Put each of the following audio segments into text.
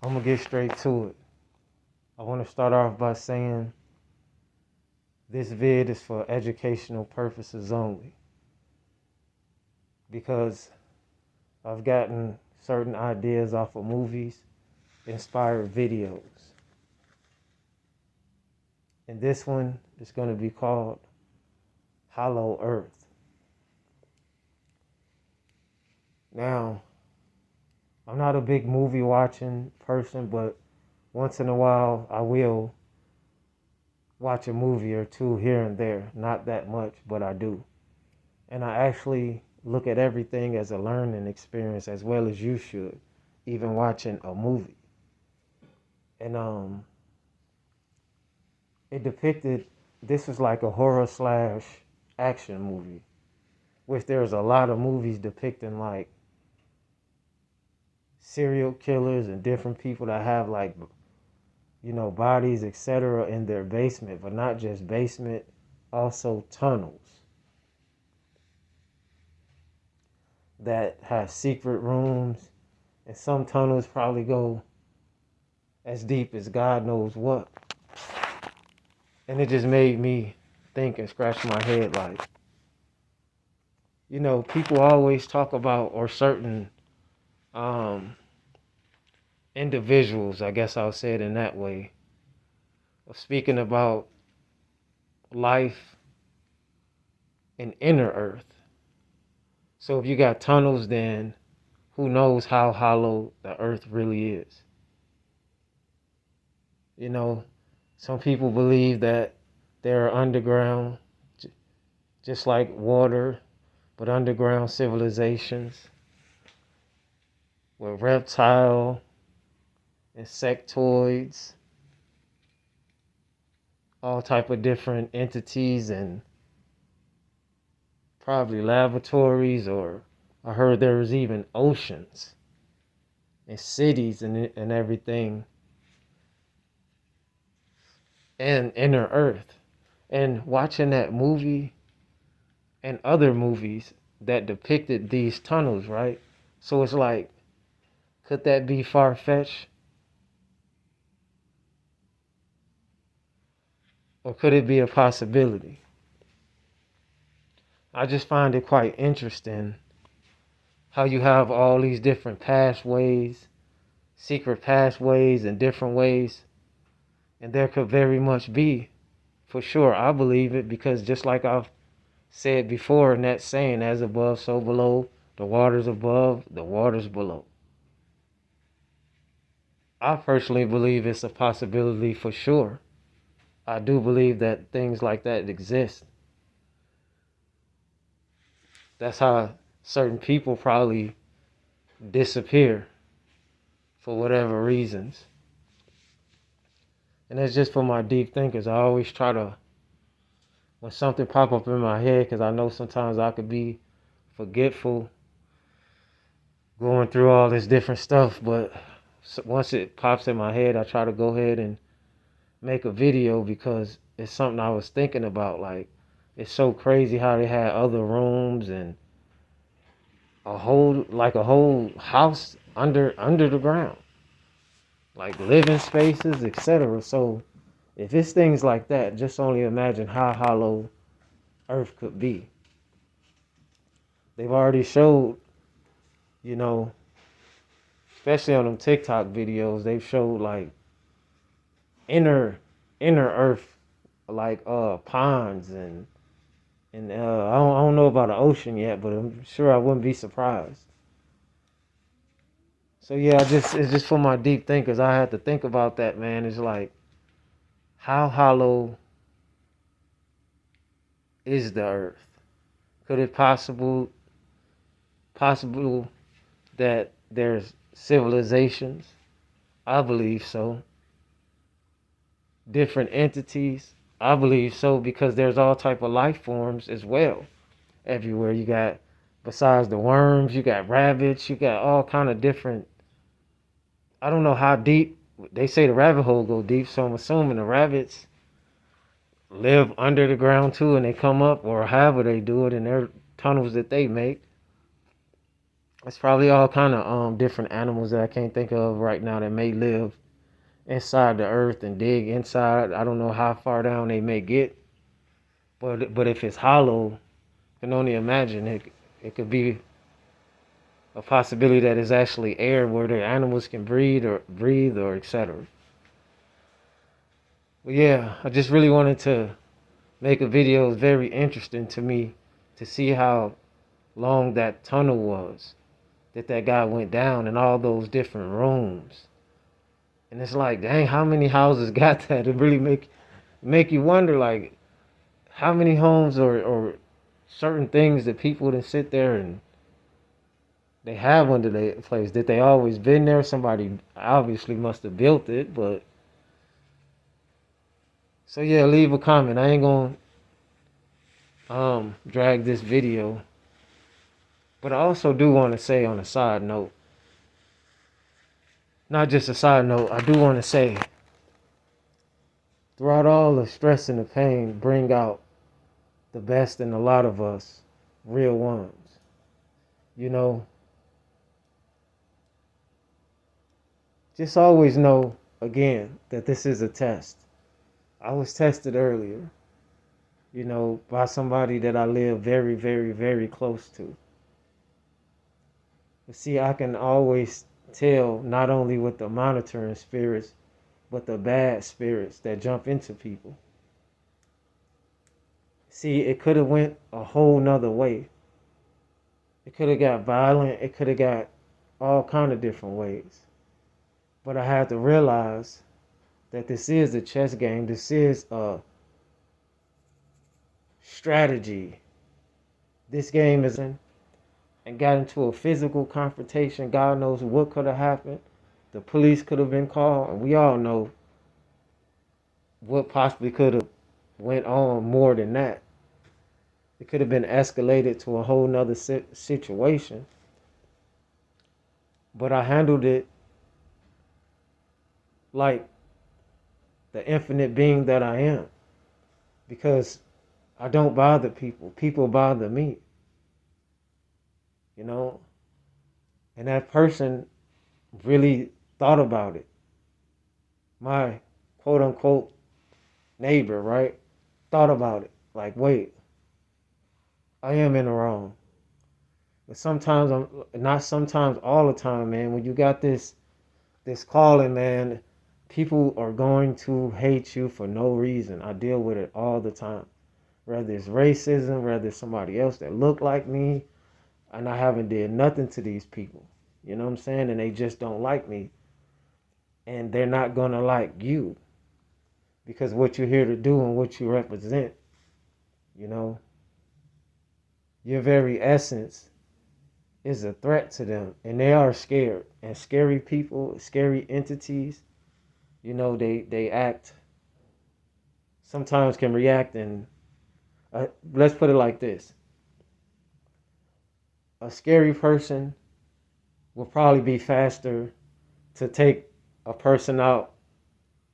I'm gonna get straight to it. I want to start off by saying this vid is for educational purposes only because I've gotten certain ideas off of movies, inspired videos. And this one is going to be called Hollow Earth. Now, I'm not a big movie watching person, but once in a while I will watch a movie or two here and there. Not that much, but I do. And I actually look at everything as a learning experience as well as you should, even watching a movie. And it depicted, this was like a horror slash action movie, which there's a lot of movies depicting like serial killers and different people that have like, bodies, etc. in their basement, but not just basement, also tunnels that have secret rooms, and some tunnels probably go as deep as God knows what. And it just made me think and scratch my head like, people always talk about, or certain um, individuals, I guess I'll say it in that way, of speaking about life in inner earth. So if you got tunnels, then who knows how hollow the earth really is. Some people believe that there are underground, just like water, but underground civilizations with reptile, insectoids, all type of different entities, and probably laboratories, or I heard there was even oceans and cities and everything, and inner earth. And watching that movie and other movies that depicted these tunnels, right? So it's like, could that be far-fetched? Or could it be a possibility? I just find it quite interesting how you have all these different pathways, secret pathways, and different ways. And there could very much be, for sure, I believe it, because just like I've said before in that saying, as above, so below, the waters above, the waters below. I personally believe it's a possibility for sure. I do believe that things like that exist. That's how certain people probably disappear for whatever reasons. And that's just for my deep thinkers. I always try to, when something pop up in my head, because I know sometimes I could be forgetful going through all this different stuff, but once it pops in my head, I try to go ahead and make a video, because it's something I was thinking about. Like, it's so crazy how they had other rooms and a whole house under the ground, like living spaces, etc. So if it's things like that, just only imagine how hollow Earth could be. They've already showed, you know, especially on them TikTok videos, they've showed like inner inner Earth, like ponds and I don't know about the ocean yet, but I'm sure I wouldn't be surprised. So yeah, it's just for my deep thinkers. I had to think about that, man. It's like, how hollow is the Earth? Could it possible that there's civilizations? I believe so. Different entities? I believe so, because there's all type of life forms as well everywhere. You got, besides the worms, you got rabbits, you got all kind of different. I don't know how deep. They say the rabbit hole go deep, so I'm assuming the rabbits live under the ground too, and they come up, or however they do it in their tunnels that they make. It's probably all kind of different animals that I can't think of right now that may live inside the earth and dig inside. I don't know how far down they may get, but if it's hollow, I can only imagine it could be a possibility that is actually air where the animals can breathe or etc. But yeah, I just really wanted to make a video. It was very interesting to me to see how long that tunnel was that guy went down in all those different rooms. And it's like, dang, how many houses got that? It really make you wonder, like, how many homes or certain things that people that sit there and they have under their place. Did they always been there? Somebody obviously must have built it, but so yeah, leave a comment. I ain't gonna drag this video. But I also do want to say on a side note, not just a side note, I do want to say throughout all the stress and the pain, bring out the best in a lot of us, real ones. You know, just always know, again, that this is a test. I was tested earlier, by somebody that I live very, very, very close to. But see, I can always tell not only with the monitoring spirits, but the bad spirits that jump into people. See, it could have went a whole nother way. It could have got violent. It could have got all kind of different ways. But I had to realize that this is a chess game. This is a strategy. This game is in and got into a physical confrontation. God knows what could have happened. The police could have been called, and we all know what possibly could have went on more than that. It could have been escalated to a whole nother situation. But I handled it like the infinite being that I am. Because I don't bother people. People bother me. And that person really thought about it. My quote unquote neighbor, right? Thought about it. Like, wait, I am in the wrong. But sometimes not sometimes, all the time, man. When you got this calling, man, people are going to hate you for no reason. I deal with it all the time. Whether it's racism, whether it's somebody else that look like me, and I haven't did nothing to these people. You know what I'm saying? And they just don't like me. And they're not gonna like you. Because what you're here to do and what you represent, your very essence is a threat to them. And they are scared. And scary people, scary entities, they act, sometimes can react, and let's put it like this. A scary person will probably be faster to take a person out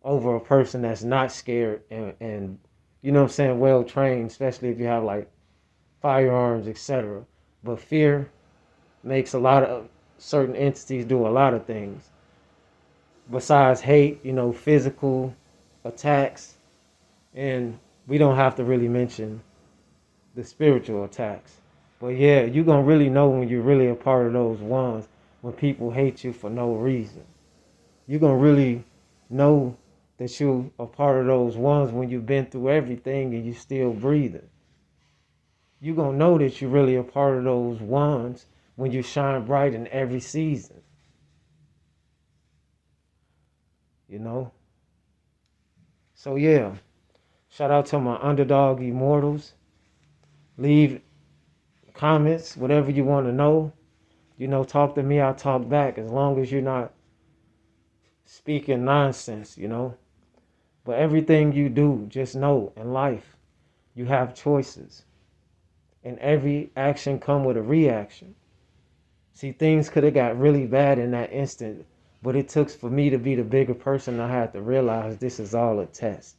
over a person that's not scared and well trained, especially if you have like firearms, etc. But fear makes a lot of certain entities do a lot of things. Besides hate, physical attacks, and we don't have to really mention the spiritual attacks. But yeah, you're going to really know when you're really a part of those ones, when people hate you for no reason. You're going to really know that you're a part of those ones when you've been through everything and you're still breathing. You're going to know that you're really a part of those ones when you shine bright in every season. So yeah, shout out to my underdog immortals. Leave comments, whatever you want to know. Talk to me, I'll talk back, as long as you're not speaking nonsense, But everything you do, just know in life, you have choices. And every action come with a reaction. See, things could have got really bad in that instant, but it took for me to be the bigger person. I had to realize this is all a test.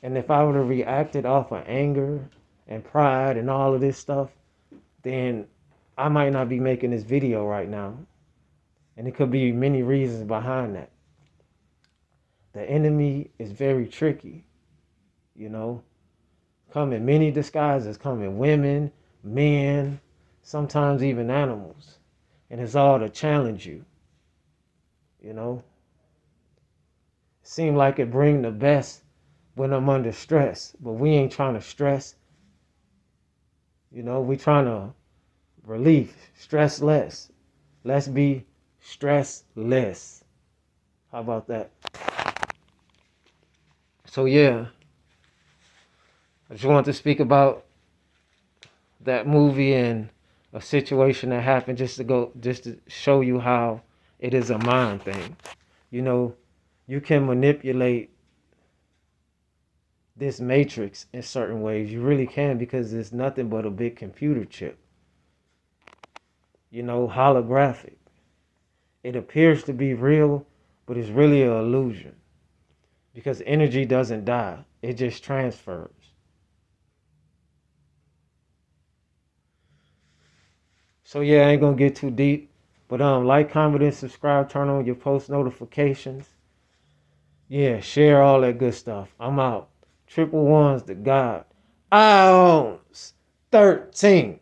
And if I would have reacted off of anger and pride and all of this stuff, then I might not be making this video right now. And it could be many reasons behind that. The enemy is very tricky, you know. Come in many disguises, come in women, men, sometimes even animals. And it's all to challenge you, you know. Seem like it bring the best when I'm under stress, but we ain't trying to stress. You know, we trying to relieve, stress less. Let's be stress less. How about that? So yeah, I just want to speak about that movie and a situation that happened just to show you how it is a mind thing. You know, you can manipulate this matrix in certain ways. You really can, because it's nothing but a big computer chip. You know, holographic. It appears to be real, but it's really an illusion. Because energy doesn't die. It just transfers. So yeah, I ain't gonna get too deep. But like, comment, and subscribe, turn on your post notifications. Yeah, share all that good stuff. I'm out. Triple ones to God. Iones 13.